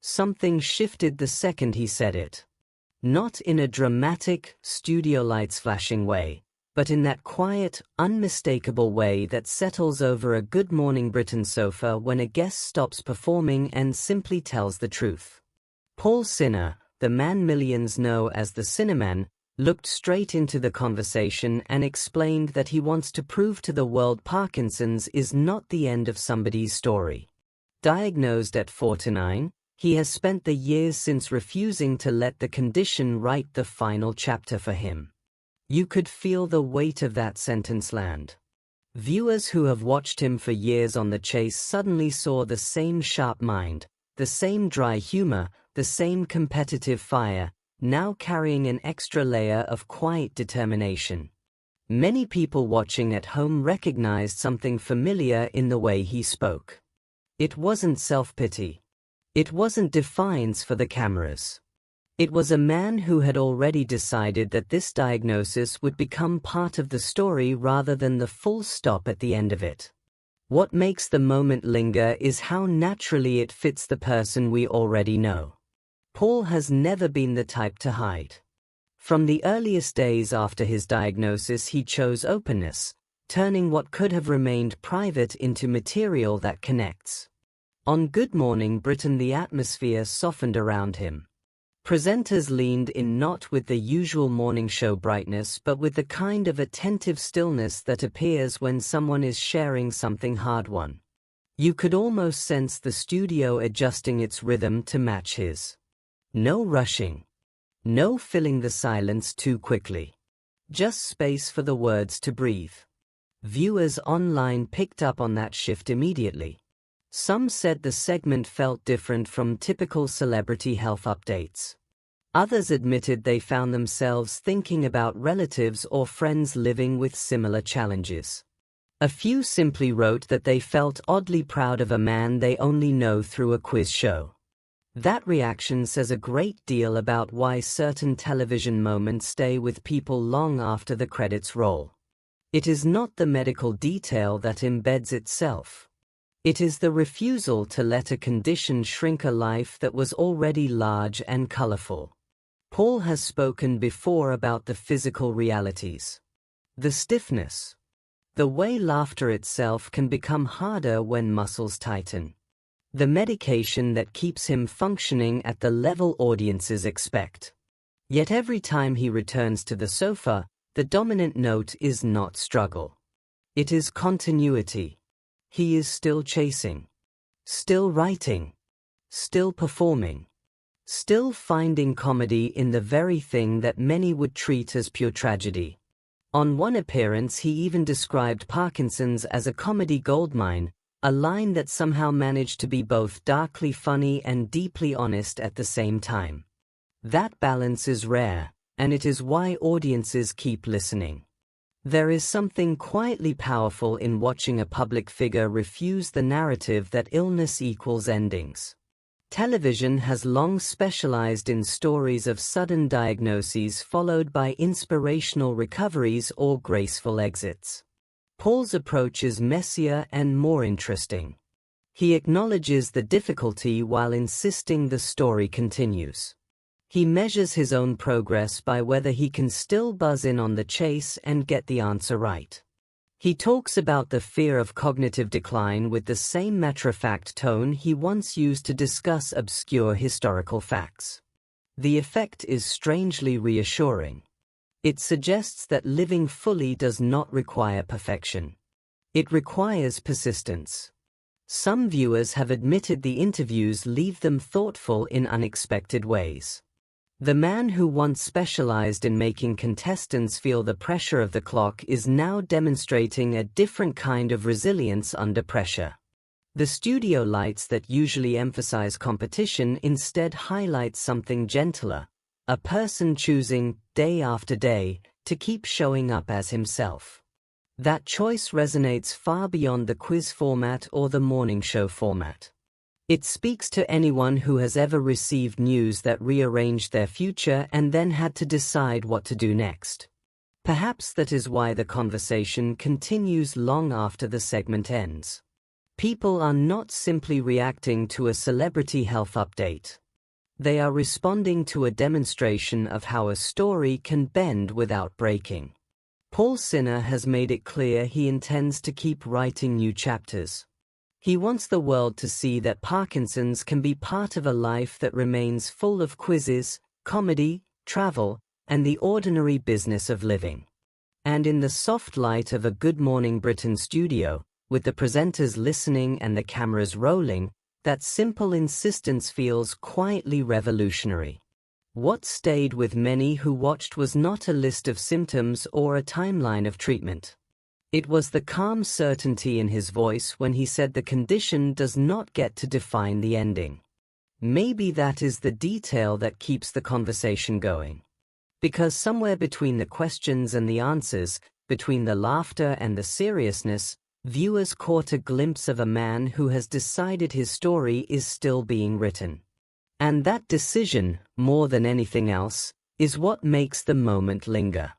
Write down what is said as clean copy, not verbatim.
Something shifted the second he said it. Not in a dramatic, studio lights flashing way, but in that quiet, unmistakable way that settles over a Good Morning Britain sofa when a guest stops performing and simply tells the truth. Paul Sinha, the man millions know as the Sinhaman, looked straight into the conversation and explained that he wants to prove to the world Parkinson's is not the end of somebody's story. Diagnosed at 49, he has spent the years since refusing to let the condition write the final chapter for him. You could feel the weight of that sentence land. Viewers who have watched him for years on The Chase suddenly saw the same sharp mind, the same dry humor, the same competitive fire, now carrying an extra layer of quiet determination. Many people watching at home recognized something familiar in the way he spoke. It wasn't self-pity. It wasn't defiance for the cameras. It was a man who had already decided that this diagnosis would become part of the story rather than the full stop at the end of it. What makes the moment linger is how naturally it fits the person we already know. Paul has never been the type to hide. From the earliest days after his diagnosis, he chose openness, turning what could have remained private into material that connects. On Good Morning Britain, the atmosphere softened around him. Presenters leaned in not with the usual morning show brightness but with the kind of attentive stillness that appears when someone is sharing something hard-won. You could almost sense the studio adjusting its rhythm to match his. No rushing. No filling the silence too quickly. Just space for the words to breathe. Viewers online picked up on that shift immediately. Some said the segment felt different from typical celebrity health updates. Others admitted they found themselves thinking about relatives or friends living with similar challenges. A few simply wrote that they felt oddly proud of a man they only know through a quiz show. That reaction says a great deal about why certain television moments stay with people long after the credits roll. It is not the medical detail that embeds itself. It is the refusal to let a condition shrink a life that was already large and colorful. Paul has spoken before about the physical realities. The stiffness. The way laughter itself can become harder when muscles tighten. The medication that keeps him functioning at the level audiences expect. Yet every time he returns to the sofa, the dominant note is not struggle. It is continuity. He is still chasing, still writing, still performing, still finding comedy in the very thing that many would treat as pure tragedy. On one appearance, he even described Parkinson's as a comedy goldmine, a line that somehow managed to be both darkly funny and deeply honest at the same time. That balance is rare, and it is why audiences keep listening. There is something quietly powerful in watching a public figure refuse the narrative that illness equals endings. Television has long specialized in stories of sudden diagnoses followed by inspirational recoveries or graceful exits. Paul's approach is messier and more interesting. He acknowledges the difficulty while insisting the story continues. He measures his own progress by whether he can still buzz in on The Chase and get the answer right. He talks about the fear of cognitive decline with the same matter-of-fact tone he once used to discuss obscure historical facts. The effect is strangely reassuring. It suggests that living fully does not require perfection. It requires persistence. Some viewers have admitted the interviews leave them thoughtful in unexpected ways. The man who once specialized in making contestants feel the pressure of the clock is now demonstrating a different kind of resilience under pressure. The studio lights that usually emphasize competition instead highlight something gentler, a person choosing, day after day, to keep showing up as himself. That choice resonates far beyond the quiz format or the morning show format. It speaks to anyone who has ever received news that rearranged their future and then had to decide what to do next. Perhaps that is why the conversation continues long after the segment ends. People are not simply reacting to a celebrity health update. They are responding to a demonstration of how a story can bend without breaking. Paul Sinha has made it clear he intends to keep writing new chapters. He wants the world to see that Parkinson's can be part of a life that remains full of quizzes, comedy, travel, and the ordinary business of living. And in the soft light of a Good Morning Britain studio, with the presenters listening and the cameras rolling, that simple insistence feels quietly revolutionary. What stayed with many who watched was not a list of symptoms or a timeline of treatment. It was the calm certainty in his voice when he said the condition does not get to define the ending. Maybe that is the detail that keeps the conversation going. Because somewhere between the questions and the answers, between the laughter and the seriousness, viewers caught a glimpse of a man who has decided his story is still being written. And that decision, more than anything else, is what makes the moment linger.